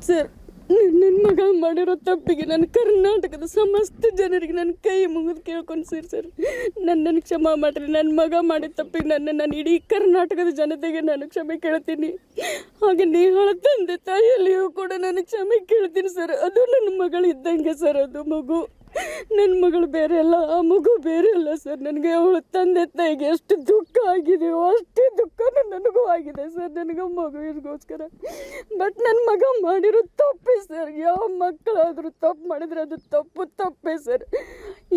Sir, ನನ್ನ ಮಗ ಮಾಡಿರೋ ತಪ್ಪಿಗೆ ನಾನು ಕರ್ನಾಟಕದ ಸಮಸ್ತ ಜನರಿಗೆ ನನ್ನ ಕೈ ಮುಗಿದು ಕೇಳ್ಕೊಳ್ತೀರಿ ಸರ್, ನನ್ನನ್ನು ಕ್ಷಮಾ ಮಾಡಿರಿ. ನನ್ನ ಮಗ ಮಾಡಿದ ತಪ್ಪಿಗೆ ನಾನು ಇಡೀ ಕರ್ನಾಟಕದ ಜನತೆಗೆ ನಾನು ಕ್ಷಮೆ ಕೇಳ್ತೀನಿ. ಹಾಗೆ ನೇಹಾಳ ತಂದೆ ತಾಯಿಯಲ್ಲಿಯೂ ಕೂಡ ನಾನು ಕ್ಷಮೆ ಕೇಳ್ತೀನಿ ಸರ್. ಅದು ನನ್ನ ಮಗಳು ಇದ್ದಂಗೆ ಸರ್. ಅದು ಮಗು ನನ್ನ ಮಗಳು ಬೇರೆ ಅಲ್ಲ, ಆ ಮಗು ಬೇರೆ ಅಲ್ಲ ಸರ್. ನನಗೆ ಅವಳ ತಂದೆ ತಾಯಿಗೆ ಎಷ್ಟು ದುಃಖ ಆಗಿದೆಯೋ ಅಷ್ಟೇ ದುಃಖನೂ ನನಗೂ ಆಗಿದೆ ಸರ್, ನನಗೆ ಮಗುವಿಗೋಸ್ಕರ. ಬಟ್ ನನ್ನ ಮಗ ಮಾಡಿರೋ ತಪ್ಪೇ ಸರ್. ಯಾವ ಮಕ್ಕಳಾದರೂ ತಪ್ಪು ಮಾಡಿದರೆ ಅದು ತಪ್ಪೇ ಸರ್.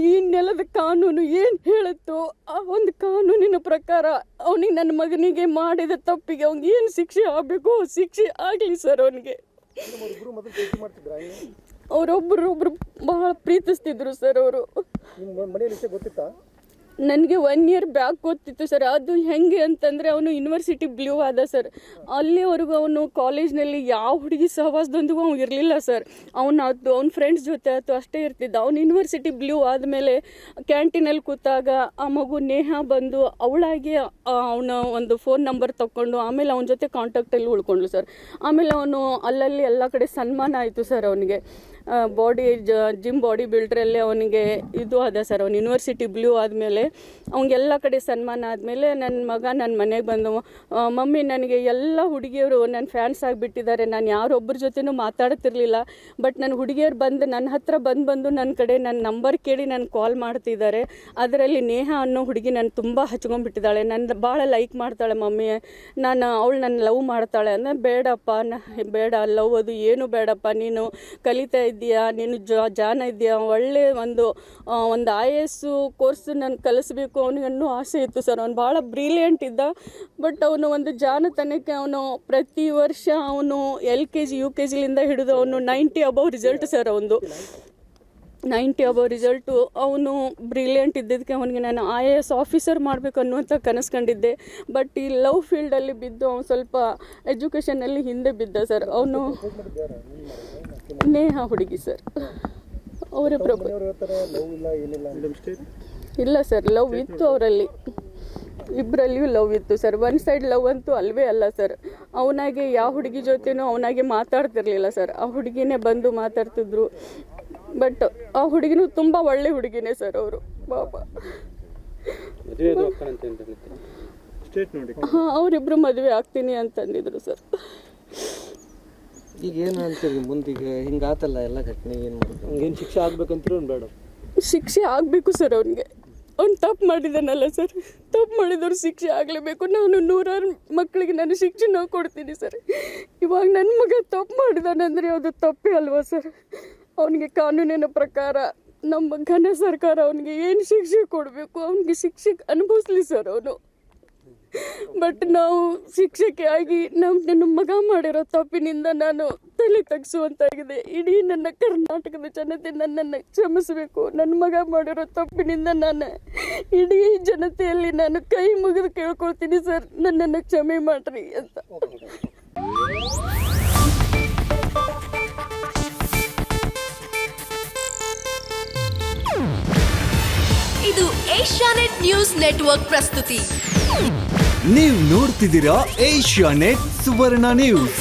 ಈ ನೆಲದ ಕಾನೂನು ಏನು ಹೇಳುತ್ತೋ ಆ ಒಂದು ಕಾನೂನಿನ ಪ್ರಕಾರ ಅವನಿಗೆ, ನನ್ನ ಮಗನಿಗೆ ಮಾಡಿದ ತಪ್ಪಿಗೆ ಅವ್ನಿಗೆ ಏನು ಶಿಕ್ಷೆ ಆಗಬೇಕು ಶಿಕ್ಷೆ ಆಗಲಿ ಸರ್. ಅವನಿಗೆ ಅವರೊಬ್ಬರು ಬಹಳ ಪ್ರೀತಿಸ್ತಿದ್ರು ಸರ್. ಅವರು ನನಗೆ 1 year ಬ್ಯಾಕ್ ಗೊತ್ತಿತ್ತು ಸರ್. ಅದು ಹೆಂಗೆ ಅಂತಂದರೆ, ಅವನು ಯೂನಿವರ್ಸಿಟಿ ಬ್ಲೂ ಆದ ಸರ್. ಅಲ್ಲಿವರೆಗೂ ಅವನು ಕಾಲೇಜ್ನಲ್ಲಿ ಯಾವ ಹುಡುಗಿ ಸಹವಾಸದೊಂದಿಗೂ ಅವ್ನು ಇರಲಿಲ್ಲ ಸರ್. ಅವ್ನ ಫ್ರೆಂಡ್ಸ್ ಜೊತೆ ಆಯ್ತು ಅಷ್ಟೇ ಇರ್ತಿದ್ದ. ಅವ್ನು ಯೂನಿವರ್ಸಿಟಿ ಬ್ಲೂ ಆದಮೇಲೆ ಕ್ಯಾಂಟೀನಲ್ಲಿ ಕೂತಾಗ ಆ ಮಗು ನೇಹಾ ಬಂದು ಅವಳಾಗಿ ಅವನ ಒಂದು ಫೋನ್ ನಂಬರ್ ತಗೊಂಡು ಆಮೇಲೆ ಅವನ ಜೊತೆ ಕಾಂಟ್ಯಾಕ್ಟಲ್ಲಿ ಉಳ್ಕೊಂಡ್ಳು ಸರ್. ಆಮೇಲೆ ಅವನು ಅಲ್ಲಲ್ಲಿ ಎಲ್ಲ ಕಡೆ ಸನ್ಮಾನ ಆಯಿತು ಸರ್. ಅವನಿಗೆ ಜಿಮ್ ಬಾಡಿ ಬಿಲ್ಡ್ರಲ್ಲೇ ಅವನಿಗೆ ಇದು ಆದ ಸರ್. ಅವ್ನು ಯೂನಿವರ್ಸಿಟಿ ಬ್ಲೂ ಆದಮೇಲೆ ಅವ್ನಿಗೆಲ್ಲ ಕಡೆ ಸನ್ಮಾನ ಆದಮೇಲೆ ನನ್ನ ಮಗ ನನ್ನ ಮನೆಗೆ ಬಂದು, ಮಮ್ಮಿ ನನಗೆ ಎಲ್ಲ ಹುಡುಗಿಯರು ನನ್ನ ಫ್ಯಾನ್ಸ್ ಆಗಿಬಿಟ್ಟಿದ್ದಾರೆ, ನಾನು ಯಾರೊಬ್ಬರ ಜೊತೆನೂ ಮಾತಾಡ್ತಿರ್ಲಿಲ್ಲ, ಬಟ್ ನನ್ನ ಹುಡುಗಿಯರು ಬಂದು ನನ್ನ ಹತ್ರ ಬಂದು ನನ್ನ ಕಡೆ ನನ್ನ ನಂಬರ್ ಕೇಳಿ ನಾನು ಕಾಲ್ ಮಾಡ್ತಿದ್ದಾರೆ. ಅದರಲ್ಲಿ ನೇಹಾ ಅನ್ನೋ ಹುಡುಗಿ ನಾನು ತುಂಬ ಹಚ್ಕೊಂಡ್ಬಿಟ್ಟಿದ್ದಾಳೆ, ನನ್ನ ಭಾಳ ಲೈಕ್ ಮಾಡ್ತಾಳೆ ಮಮ್ಮಿ, ಅವಳು ನನ್ನ ಲವ್ ಮಾಡ್ತಾಳೆ ಅಂದರೆ, ಬೇಡಪ್ಪ ಬೇಡ, ಲವ್ ಅದು ಏನು ಬೇಡಪ್ಪ, ನೀನು ಕಲಿತಾ ಇದೆಯಾ, ನೀನು ಜಾನ ಇದೆಯಾ, ಒಳ್ಳೆ ಒಂದು IAS ಕೋರ್ಸ್ ನಾನು ಕಲಿಸ್ಬೇಕು ಅವನಿಗೆ ಅನ್ನೋ ಆಸೆ ಇತ್ತು ಸರ್. ಅವನು ಭಾಳ ಬ್ರಿಲಿಯಂಟ್ ಇದ್ದ. ಬಟ್ ಅವನು ಒಂದು ಜಾನತನಕ್ಕೆ ಅವನು ಪ್ರತಿ ವರ್ಷ ಅವನು LKG UKGಲಿಂದ ಹಿಡಿದು ಅವನು 90 ಅಬೌವ್ ರಿಸಲ್ಟ್ ಸರ್. ಅವನು 90 ಅಬೌವ್ ರಿಸಲ್ಟು. ಅವನು ಬ್ರಿಲಿಯಂಟ್ ಇದ್ದಿದ್ದಕ್ಕೆ ಅವನಿಗೆ ನಾನು IAS ಆಫೀಸರ್ ಮಾಡಬೇಕು ಅನ್ನುವಂಥ ಕನಸು ಕಂಡಿದ್ದೆ. ಬಟ್ ಈ ಲವ್ ಫೀಲ್ಡಲ್ಲಿ ಬಿದ್ದು ಅವನು ಸ್ವಲ್ಪ ಎಜುಕೇಷನಲ್ಲಿ ಹಿಂದೆ ಬಿದ್ದ ಸರ್. ಅವನು ನೇಹಾ ಹುಡುಗಿ ಸರ್, ಅವರೇ ಇಲ್ಲ ಸರ್, ಲವ್ ಇತ್ತು ಅವರಲ್ಲಿ, ಇಬ್ಬರಲ್ಲಿಯೂ ಲವ್ ಇತ್ತು ಸರ್. ಒನ್ ಸೈಡ್ ಲವ್ ಅಂತೂ ಅಲ್ವೇ ಅಲ್ಲ ಸರ್. ಅವನಾಗೆ ಯಾವ ಹುಡುಗಿ ಜೊತೆನೂ ಅವನಾಗೆ ಮಾತಾಡ್ತಿರ್ಲಿಲ್ಲ ಸರ್. ಆ ಹುಡುಗಿನೇ ಬಂದು ಮಾತಾಡ್ತಿದ್ರು. ಬಟ್ ಆ ಹುಡುಗಿನೂ ತುಂಬ ಒಳ್ಳೆ ಹುಡುಗಿನೇ ಸರ್. ಅವರು ಪಾಪ ಹಾಂ, ಅವರಿಬ್ಬರು ಮದುವೆ ಆಗ್ತೀನಿ ಅಂತಂದಿದ್ರು ಸರ್. ಈಗ ಏನು ಅಂತೀರಿ ಮುಂದಿಗೆ ಹಿಂಗಾತಲ್ಲ ಎಲ್ಲ ಘಟನೆ, ಏನು ಮಾಡೋದು? ಏನು ಶಿಕ್ಷೆ ಆಗ್ಬೇಕಂತ ಬೇಡ? ಶಿಕ್ಷೆ ಆಗಬೇಕು ಸರ್. ಅವ್ನಿಗೆ ಅವ್ನು ತಪ್ಪು ಮಾಡಿದ್ದಾನಲ್ಲ ಸರ್, ತಪ್ಪು ಮಾಡಿದವ್ರು ಶಿಕ್ಷೆ ಆಗಲೇಬೇಕು. ನಾನು 100 ಮಕ್ಕಳಿಗೆ ನಾನು ಶಿಕ್ಷೆ ಕೊಡ್ತೀನಿ ಸರ್. ಇವಾಗ ನನ್ನ ಮಗ ತಪ್ಪು ಮಾಡಿದಾನಂದರೆ ಅದು ತಪ್ಪೇ ಅಲ್ವಾ ಸರ್? ಅವನಿಗೆ ಕಾನೂನಿನ ಪ್ರಕಾರ ನಮ್ಮ ಘನ ಸರ್ಕಾರ ಅವನಿಗೆ ಏನು ಶಿಕ್ಷೆ ಕೊಡಬೇಕು ಅವನಿಗೆ ಶಿಕ್ಷೆ ಅನುಭವಿಸ್ಲಿ ಸರ್ ಅವನು. ಬಟ್ ನಾವು ಶಿಕ್ಷಕಿ ಆಗಿ ನನ್ನ ಮಗ ಮಾಡಿರೋ ತಪ್ಪಿನಿಂದ ನಾನು ತಲೆ ತಗ್ಸುವಂತಾಗಿದೆ. ಇಡೀ ನನ್ನ ಕರ್ನಾಟಕದ ಜನತೆ ನನ್ನನ್ನು ಕ್ಷಮಿಸಬೇಕು. ನನ್ನ ಮಗ ಮಾಡಿರೋ ತಪ್ಪಿನಿಂದ ನಾನು ಇಡೀ ಜನತೆಯಲ್ಲಿ ನಾನು ಕೈ ಮುಗಿದು ಕೇಳ್ಕೊಳ್ತೀನಿ ಸರ್, ನನ್ನನ್ನು ಕ್ಷಮೆ ಮಾಡ್ರಿ ಅಂತ. ಇದು ಏಷ್ಯಾನೆಟ್ ನ್ಯೂಸ್ ನೆಟ್ವರ್ಕ್ ಪ್ರಸ್ತುತಿ. ನೀವು ನೋಡ್ತಿದ್ದೀರಾ ಏಷ್ಯಾನೆಟ್ ಸುವರ್ಣ ನ್ಯೂಸ್.